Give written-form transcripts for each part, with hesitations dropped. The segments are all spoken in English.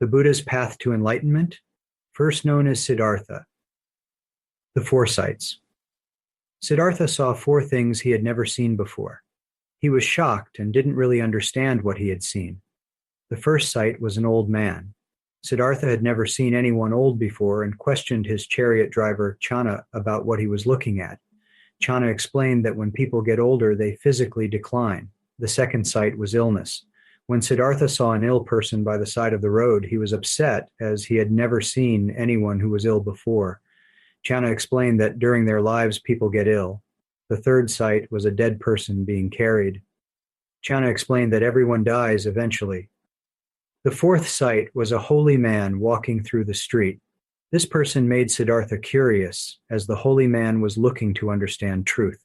The Buddha's path to enlightenment, first known as Siddhartha. The foresights. Siddhartha saw four things he had never seen before. He was shocked and didn't really understand what he had seen. The first sight was an old man. Siddhartha had never seen anyone old before and questioned his chariot driver, Channa, about what he was looking at. Channa explained that when people get older, they physically decline. The second sight was illness. When Siddhartha saw an ill person by the side of the road, he was upset as he had never seen anyone who was ill before. Channa explained that during their lives, people get ill. The third sight was a dead person being carried. Channa explained that everyone dies eventually. The fourth sight was a holy man walking through the street. This person made Siddhartha curious, as the holy man was looking to understand truth.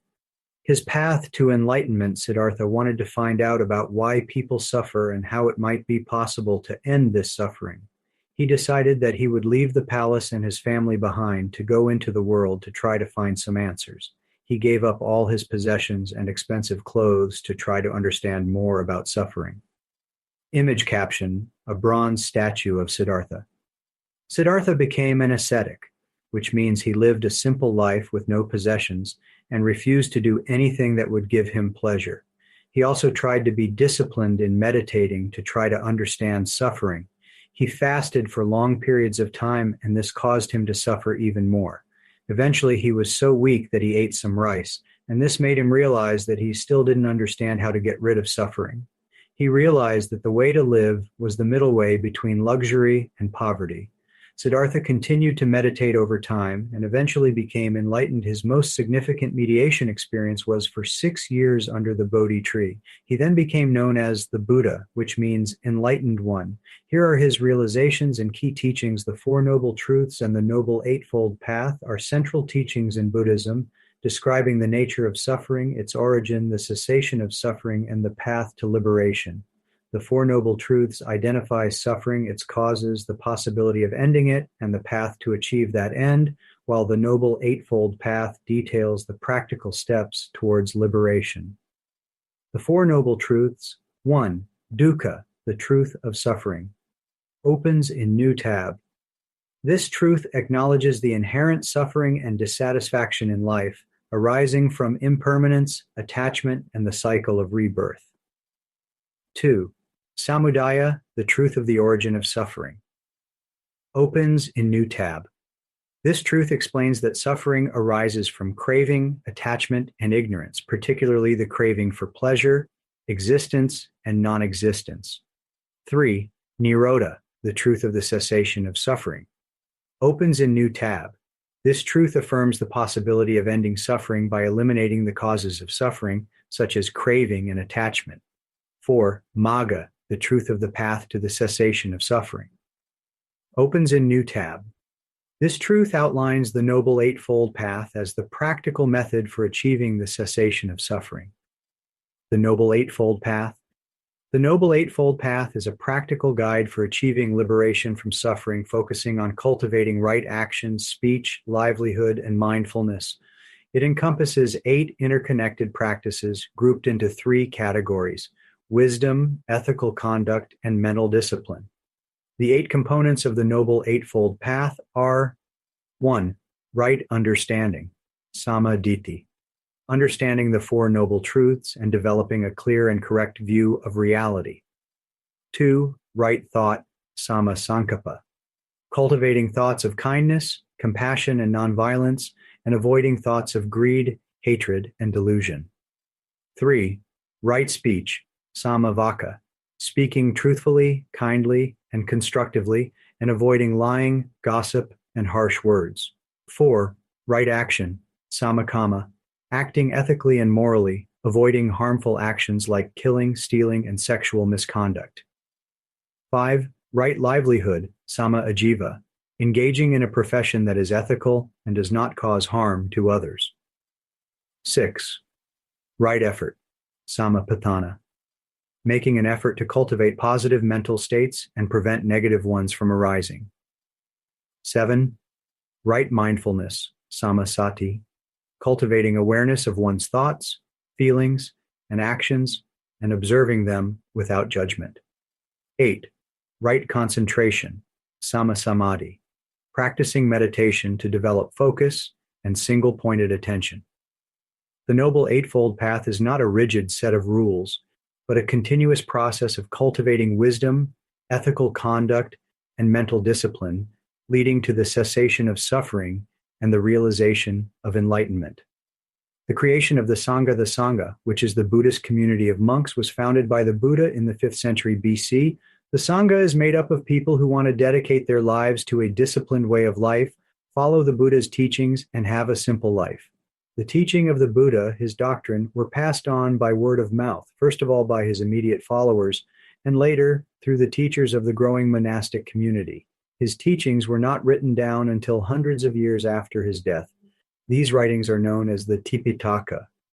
His path to enlightenment, Siddhartha wanted to find out about why people suffer and how it might be possible to end this suffering. He decided that he would leave the palace and his family behind to go into the world to try to find some answers. He gave up all his possessions and expensive clothes to try to understand more about suffering. Image caption, a bronze statue of Siddhartha. Siddhartha became an ascetic, which means he lived a simple life with no possessions and refused to do anything that would give him pleasure. He also tried to be disciplined in meditating to try to understand suffering. He fasted for long periods of time, and this caused him to suffer even more. Eventually, he was so weak that he ate some rice, and this made him realize that he still didn't understand how to get rid of suffering. He realized that the way to live was the middle way between luxury and poverty. Siddhartha continued to meditate over time and eventually became enlightened. His most significant mediation experience was for 6 years under the Bodhi tree. He then became known as the Buddha, which means enlightened one. Here are his realizations and key teachings. The Four Noble Truths and the Noble Eightfold Path are central teachings in Buddhism, describing the nature of suffering, its origin, the cessation of suffering, and the path to liberation. The Four Noble Truths identify suffering, its causes, the possibility of ending it, and the path to achieve that end, while the Noble Eightfold Path details the practical steps towards liberation. The Four Noble Truths. 1. Dukkha, the truth of suffering. Opens in new tab. This truth acknowledges the inherent suffering and dissatisfaction in life, arising from impermanence, attachment, and the cycle of rebirth. 2. Samudaya, the truth of the origin of suffering. Opens in new tab. This truth explains that suffering arises from craving, attachment, and ignorance, particularly the craving for pleasure, existence, and non-existence. 3. Nirodha, the truth of the cessation of suffering. Opens in new tab. This truth affirms the possibility of ending suffering by eliminating the causes of suffering, such as craving and attachment. 4. Magga, the truth of the path to the cessation of suffering. Opens in new tab. This truth outlines the Noble Eightfold Path as the practical method for achieving the cessation of suffering. The Noble Eightfold Path. The Noble Eightfold Path is a practical guide for achieving liberation from suffering, focusing on cultivating right actions, speech, livelihood, and mindfulness. It encompasses 8 interconnected practices grouped into 3 categories: wisdom, ethical conduct, and mental discipline. The 8 components of the Noble Eightfold Path are: 1. Right understanding, samaditi, understanding the Four Noble Truths and developing a clear and correct view of reality. 2. Right thought, sammasankappa, cultivating thoughts of kindness, compassion, and nonviolence, and avoiding thoughts of greed, hatred, and delusion. 3. Right speech, sammavaka, speaking truthfully, kindly, and constructively, and avoiding lying, gossip, and harsh words. 4. Right action, sammakama, acting ethically and morally, avoiding harmful actions like killing, stealing, and sexual misconduct. 5. Right livelihood, samma-ajiva, engaging in a profession that is ethical and does not cause harm to others. 6. Right effort, sammapatthana, making an effort to cultivate positive mental states and prevent negative ones from arising. 7. Right mindfulness, sammasati, cultivating awareness of one's thoughts, feelings, and actions, and observing them without judgment. 8. right concentration, samasamadhi, practicing meditation to develop focus and single-pointed attention. The Noble Eightfold Path is not a rigid set of rules, but a continuous process of cultivating wisdom, ethical conduct, and mental discipline, leading to the cessation of suffering and the realization of enlightenment. The creation of the Sangha, which is the Buddhist community of monks, was founded by the Buddha in the 5th century BC. The Sangha is made up of people who want to dedicate their lives to a disciplined way of life, follow the Buddha's teachings, and have a simple life. The teaching of the Buddha, his doctrine, were passed on by word of mouth, first of all by his immediate followers, and later through the teachers of the growing monastic community. His teachings were not written down until hundreds of years after his death. These writings are known as the Tipitaka,